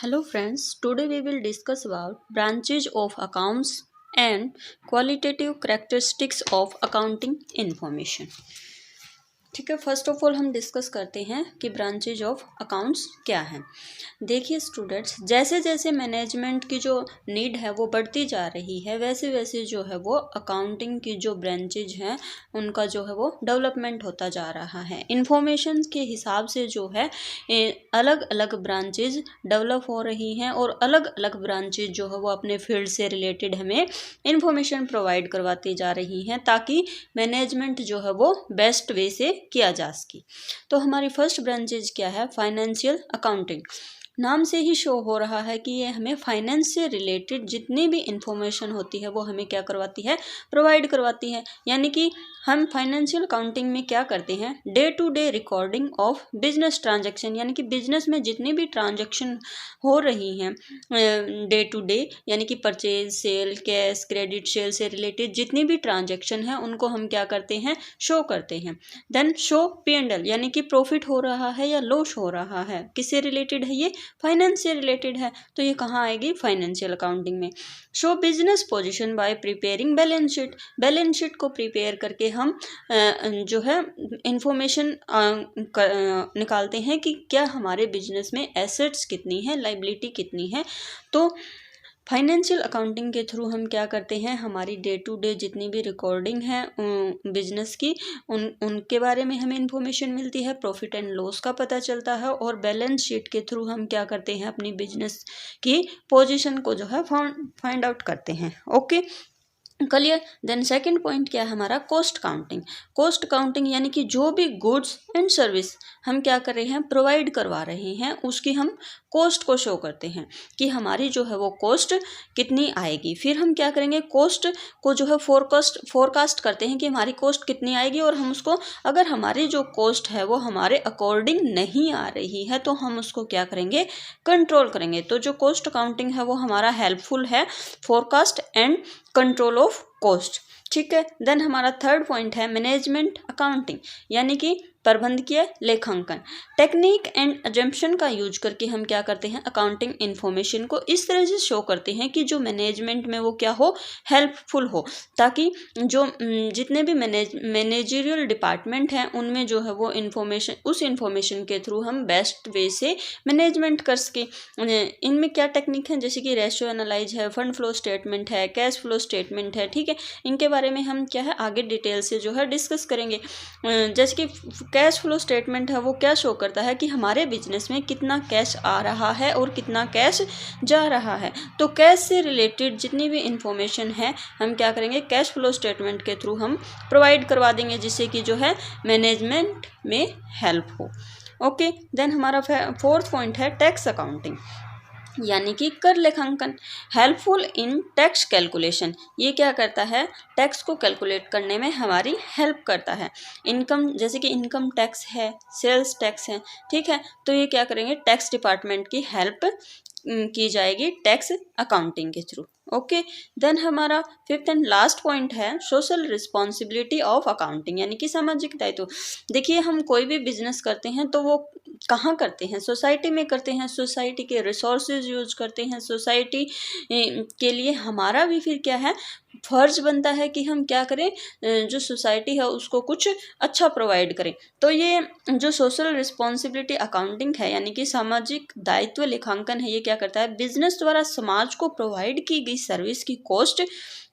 Hello friends, today we will discuss about branches of accounts and qualitative characteristics of accounting information. ठीक है, first of all हम discuss करते हैं कि branches of accounts क्या हैं। देखिए स्टूडेंट्स, जैसे जैसे मैनेजमेंट की जो नीड है वो बढ़ती जा रही है, वैसे वैसे जो है वो अकाउंटिंग की जो ब्रांचेज हैं उनका जो है वो डेवलपमेंट होता जा रहा है। इंफॉर्मेशन के हिसाब से जो है अलग अलग ब्रांचेज डेवलप हो रही हैं और अलग अलग ब्रांचेज जो है वो अपने फील्ड से रिलेटेड हमें इंफॉर्मेशन प्रोवाइड करवाती जा रही हैं ताकि मैनेजमेंट जो है वो बेस्ट वे से किया जा सके। तो हमारी फर्स्ट ब्रांचेज क्या है? Financial accounting. नाम से ही शो हो रहा है कि ये हमें फाइनेंस से रिलेटेड जितनी भी इंफॉर्मेशन होती है वो हमें क्या करवाती है? प्रोवाइड करवाती है। यानी कि हम फाइनेंशियल अकाउंटिंग में क्या करते हैं? Day to day recording of business transaction, यानी कि बिजनेस में जितनी भी ट्रांजैक्शन हो रही हैं डे टू डे, यानी कि purchase, sale, cash, credit, sale से रिलेटेड जितनी भी ट्रांजैक्शन है उनको हम क्या करते हैं? शो करते हैं। देन शो P&L, यानी कि प्रॉफिट हो रहा है या लॉस हो रहा है, किससे रिलेटेड है? ये फाइनेंस से रिलेटेड है, तो ये कहाँ आएगी? फाइनेंशियल अकाउंटिंग में। Show business position by preparing balance sheet, balance sheet को प्रिपेयर करके हम जो है इंफॉर्मेशन निकालते हैं कि क्या हमारे बिजनेस में एसेट्स कितनी है, लाइबिलिटी कितनी है। तो फाइनेंशियल अकाउंटिंग के थ्रू हम क्या करते हैं? हमारी डे टू डे जितनी भी रिकॉर्डिंग है बिजनेस की उनके बारे में हमें इंफॉर्मेशन मिलती है, प्रॉफिट एंड लॉस का पता चलता है, और बैलेंस शीट के थ्रू हम क्या करते हैं? अपनी बिजनेस की पोजीशन को जो है फाइंड आउट करते हैं। Okay, clear. Then second point क्या है हमारा? Cost counting. कॉस्ट काउंटिंग यानी कि जो भी गुड्स एंड सर्विस हम क्या कर रहे हैं? प्रोवाइड करवा रहे हैं, उसकी हम कॉस्ट को शो करते हैं कि हमारी जो है वो कॉस्ट कितनी आएगी। फिर हम क्या करेंगे? कॉस्ट को जो है फोरकास्ट करते हैं कि हमारी कॉस्ट कितनी आएगी, और हम उसको, अगर हमारी जो कॉस्ट है वो हमारे अकॉर्डिंग नहीं आ रही है तो हम उसको क्या करेंगे? कंट्रोल करेंगे। तो जो कॉस्ट अकाउंटिंग है वो हमारा हेल्पफुल है forecast and control of cost. ठीक है। देन हमारा थर्ड पॉइंट है मैनेजमेंट अकाउंटिंग, यानी कि प्रबंधकीय लेखांकन। टेक्निक एंड अजम्पशन का यूज करके हम क्या करते हैं? अकाउंटिंग इंफॉर्मेशन को इस तरह से शो करते हैं कि जो मैनेजमेंट में वो क्या हो? हेल्पफुल हो, ताकि जो जितने भी मैनेजरियल डिपार्टमेंट हैं उनमें जो है वो इंफॉर्मेशन, उस इंफॉर्मेशन के थ्रू हम बेस्ट वे से मैनेजमेंट कर सके। इनमें क्या टेक्निक है? जैसे कि रेशियो एनालाइज है, फंड फ्लो स्टेटमेंट है, कैश फ्लो स्टेटमेंट है। ठीक है, इनके बारे में हम क्या है आगे डिटेल से जो है डिस्कस करेंगे। जैसे कि कैश फ्लो स्टेटमेंट है वो क्या शो करता है कि हमारे बिजनेस में कितना कैश आ रहा है और कितना कैश जा रहा है। तो कैश से रिलेटेड जितनी भी इंफॉर्मेशन है हम क्या करेंगे? कैश फ्लो स्टेटमेंट के थ्रू हम प्रोवाइड करवा देंगे, जिससे कि जो है मैनेजमेंट में हेल्प हो। ओके, देन हमारा फोर्थ पॉइंट है टैक्स अकाउंटिंग, यानी कि कर लेखांकन। हेल्पफुल इन टैक्स कैलकुलेशन, ये क्या करता है? टैक्स को कैलकुलेट करने में हमारी हेल्प करता है। इनकम, जैसे कि इनकम टैक्स है, सेल्स टैक्स है, ठीक है, तो ये क्या करेंगे? टैक्स डिपार्टमेंट की हेल्प की जाएगी टैक्स अकाउंटिंग के थ्रू। ओके, देन हमारा फिफ्थ एंड लास्ट पॉइंट है सोशल रिस्पॉन्सिबिलिटी ऑफ अकाउंटिंग, यानी कि सामाजिक दायित्व। देखिए, हम कोई भी बिजनेस करते हैं तो वो कहाँ करते हैं? सोसाइटी में करते हैं, सोसाइटी के रिसोर्सेज यूज करते हैं। सोसाइटी के लिए हमारा भी फिर क्या है? फर्ज बनता है कि हम क्या करें? जो सोसाइटी है उसको कुछ अच्छा प्रोवाइड करें। तो ये जो सोशल रिस्पॉन्सिबिलिटी अकाउंटिंग है, यानी कि सामाजिक दायित्व लेखांकन है, ये क्या करता है? बिजनेस द्वारा समाज को प्रोवाइड की गई सर्विस की कॉस्ट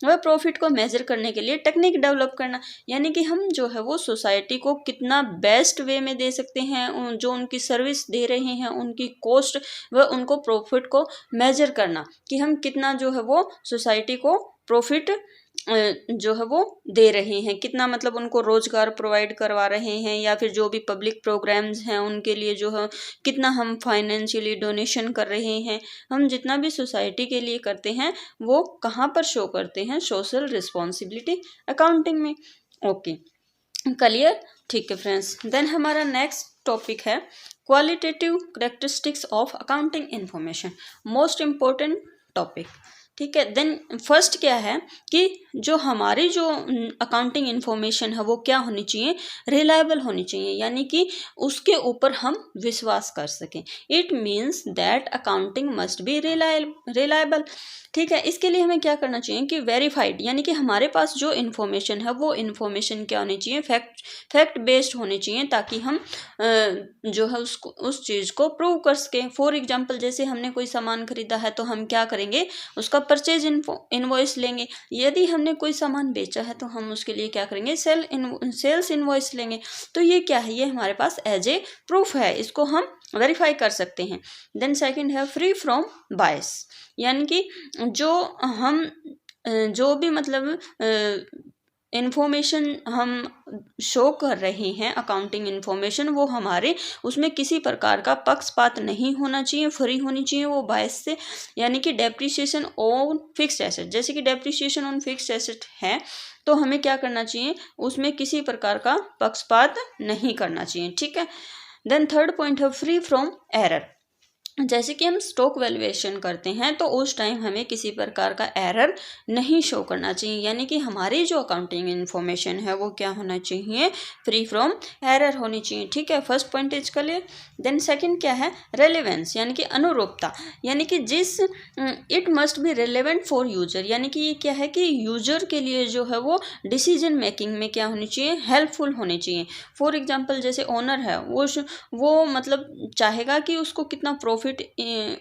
व प्रॉफिट को मेजर करने के लिए टेक्निक डेवलप करना, यानी कि हम जो है वो सोसाइटी को कितना बेस्ट वे में दे सकते हैं, जो उनकी सर्विस दे रहे हैं उनकी कॉस्ट व उनको प्रॉफिट को मेजर करना कि हम कितना जो है वो सोसाइटी को प्रॉफिट जो है वो दे रहे हैं, कितना मतलब उनको रोजगार प्रोवाइड करवा रहे हैं, या फिर जो भी पब्लिक प्रोग्राम्स हैं उनके लिए जो है कितना हम फाइनेंशियली डोनेशन कर रहे हैं। हम जितना भी सोसाइटी के लिए करते हैं वो कहाँ पर शो करते हैं? सोशल रिस्पॉन्सिबिलिटी अकाउंटिंग में। Okay, clear. ठीक है फ्रेंड्स, देन हमारा नेक्स्ट टॉपिक है qualitative characteristics of accounting information, most important topic. ठीक है। देन फर्स्ट क्या है कि जो हमारी जो अकाउंटिंग इन्फॉर्मेशन है वो क्या होनी चाहिए, रिलायबल होनी चाहिए, यानी कि उसके ऊपर हम विश्वास कर सकें। It means that accounting must be reliable. ठीक है, इसके लिए हमें क्या करना चाहिए कि वेरीफाइड, यानी कि हमारे पास जो इन्फॉर्मेशन है वो इन्फॉर्मेशन क्या होनी चाहिए, फैक्ट बेस्ड होनी चाहिए, ताकि हम जो है उसको उस चीज़ को प्रूव कर सकें। फॉर एग्जांपल जैसे हमने कोई सामान खरीदा है तो हम क्या करेंगे, उसका परचेज इनवॉइस लेंगे। यदि हमने कोई सामान बेचा है तो हम उसके लिए क्या करेंगे, सेल्स इनवॉइस लेंगे। तो ये क्या है, ये हमारे पास एज ए प्रूफ है, इसको हम वेरीफाई कर सकते हैं। देन सेकंड है फ्री फ्रॉम बायस, यानी कि जो हम जो भी मतलब इन्फॉर्मेशन हम शो कर रहे हैं, अकाउंटिंग इन्फॉर्मेशन, वो हमारे उसमें किसी प्रकार का पक्षपात नहीं होना चाहिए, फ्री होनी चाहिए वो बायस से। यानी कि डेप्रिसिएशन ऑन फिक्स्ड एसेट, जैसे कि डेप्रिसिएशन ऑन फिक्स्ड एसेट है तो हमें क्या करना चाहिए, उसमें किसी प्रकार का पक्षपात नहीं करना चाहिए। ठीक है। देन थर्ड पॉइंट है फ्री फ्रॉम एरर। जैसे कि हम स्टॉक वैल्यूएशन करते हैं तो उस टाइम हमें किसी प्रकार का एरर नहीं शो करना चाहिए, यानी कि हमारी जो अकाउंटिंग इन्फॉर्मेशन है वो क्या होना चाहिए, फ्री फ्रॉम एरर होनी चाहिए। ठीक है, फर्स्ट पॉइंट इसका लिए। देन सेकंड क्या है, रेलेवेंस, यानी कि अनुरूपता, यानी कि जिस it must be relevant for user, यानी कि ये क्या है कि यूजर के लिए जो है वो डिसीजन मेकिंग में क्या होनी चाहिए, हेल्पफुल होनी चाहिए। फॉर एग्जाम्पल जैसे ओनर है वो मतलब चाहेगा कि उसको कितना प्रॉफिट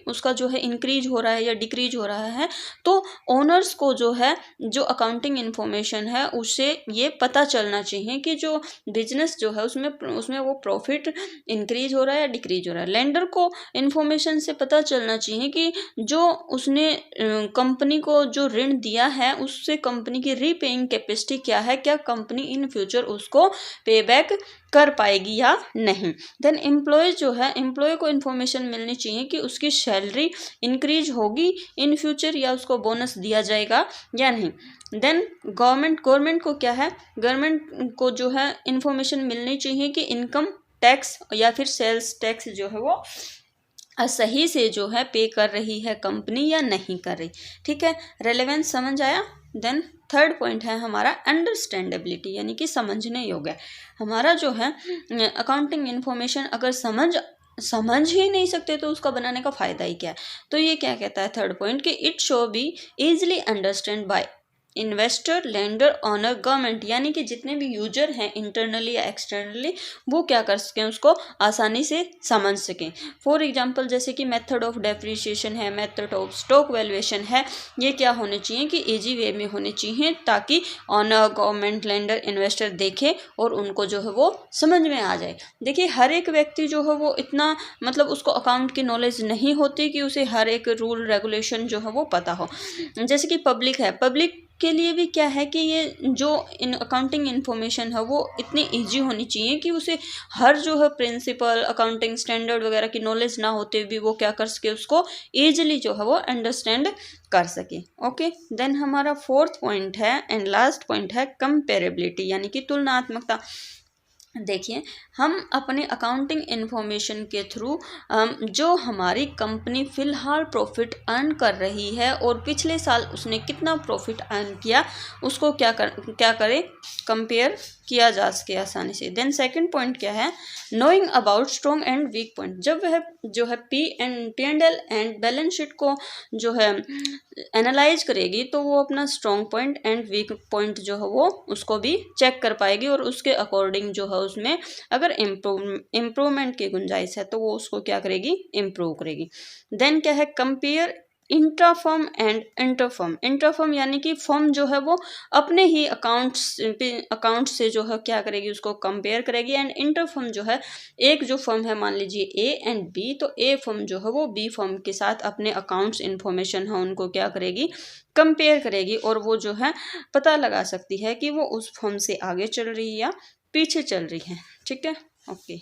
उसका जो है इंक्रीज हो रहा है या डिक्रीज हो रहा है, तो ओनर्स को जो है जो अकाउंटिंग इन्फॉर्मेशन है उससे ये पता चलना चाहिए कि जो बिजनेस जो है उसमें वो प्रॉफिट इंक्रीज हो रहा है या डिक्रीज हो रहा है। लेंडर को इन्फॉर्मेशन से पता चलना चाहिए कि जो उसने कंपनी को जो ऋण दिया है उससे कंपनी की रीपेइंग कैपेसिटी क्या है, क्या कंपनी इन फ्यूचर उसको पे बैक कर पाएगी या नहीं। देन एम्प्लॉय जो है, एम्प्लॉय को इन्फॉर्मेशन मिलनी चाहिए कि उसकी सैलरी इंक्रीज होगी इन फ्यूचर या उसको बोनस दिया जाएगा या नहीं। देन गवर्नमेंट को क्या है, गवर्नमेंट को जो है इन्फॉर्मेशन मिलनी चाहिए कि इनकम टैक्स या फिर सेल्स टैक्स जो है वो सही से जो है पे कर रही है कंपनी या नहीं कर रही। ठीक है, रेलेवेंस समझ आया। देन थर्ड पॉइंट है हमारा अंडरस्टैंडेबिलिटी, यानी कि समझने योग्य। हमारा जो है अकाउंटिंग इन्फॉर्मेशन अगर समझ ही नहीं सकते तो उसका बनाने का फायदा ही क्या है। तो ये क्या कहता है थर्ड पॉइंट कि it should be easily understand by investor, lender, owner, government, यानी कि जितने भी यूजर हैं इंटरनली या एक्सटर्नली वो क्या कर सकें, उसको आसानी से समझ सकें। फॉर एग्जांपल जैसे कि मेथड ऑफ डेप्रिसिएशन है, मेथड ऑफ स्टॉक वैल्यूएशन है, ये क्या होने चाहिए कि इजी वे में होने चाहिए ताकि ऑनर, गवर्नमेंट, लेंडर, इन्वेस्टर देखें और उनको जो है वो समझ में आ जाए। देखिए हर एक व्यक्ति जो है वो इतना मतलब उसको अकाउंट की नॉलेज नहीं होती कि उसे हर एक रूल रेगुलेशन जो है वो पता हो। जैसे कि पब्लिक है, पब्लिक के लिए भी क्या है कि ये जो अकाउंटिंग इन्फॉर्मेशन है वो इतनी इजी होनी चाहिए कि उसे हर जो है प्रिंसिपल, अकाउंटिंग स्टैंडर्ड वगैरह की नॉलेज ना होते भी वो क्या कर सके, उसको ईजिली जो है वो अंडरस्टैंड कर सके। ओके, देन हमारा फोर्थ पॉइंट है एंड लास्ट पॉइंट है कंपेरेबिलिटी, यानी कि तुलनात्मकता। देखिए हम अपने अकाउंटिंग इन्फॉर्मेशन के थ्रू जो हमारी कंपनी फ़िलहाल प्रॉफिट अर्न कर रही है और पिछले साल उसने कितना प्रॉफिट अर्न किया उसको क्या करें, कंपेयर किया जा सके आसानी से। देन सेकंड पॉइंट क्या है, knowing about strong and weak point. जब वह जो है P&L एंड बैलेंस शीट को जो है एनालाइज करेगी तो वो अपना strong point and weak point जो है वो उसको भी चेक कर पाएगी और उसके अकॉर्डिंग जो है उसमें अगर इम्प्रूवमेंट की गुंजाइश है तो वो उसको क्या करेगी, इम्प्रूव करेगी। देन क्या है, कंपेयर इंट्राफर्म एंड इंटरफर्म। इंट्राफर्म यानी कि फर्म जो है वो अपने ही अकाउंट से जो है क्या करेगी, उसको कंपेयर करेगी। एंड इंटरफर्म जो है, एक जो फर्म है मान लीजिए ए एंड बी, तो ए फर्म जो है वो बी फर्म के साथ अपने अकाउंट्स इन्फॉर्मेशन है उनको क्या करेगी, कंपेयर करेगी और वो जो है पता लगा सकती है कि वो उस फर्म से आगे चल रही है या पीछे चल रही है। ठीक है, ओके।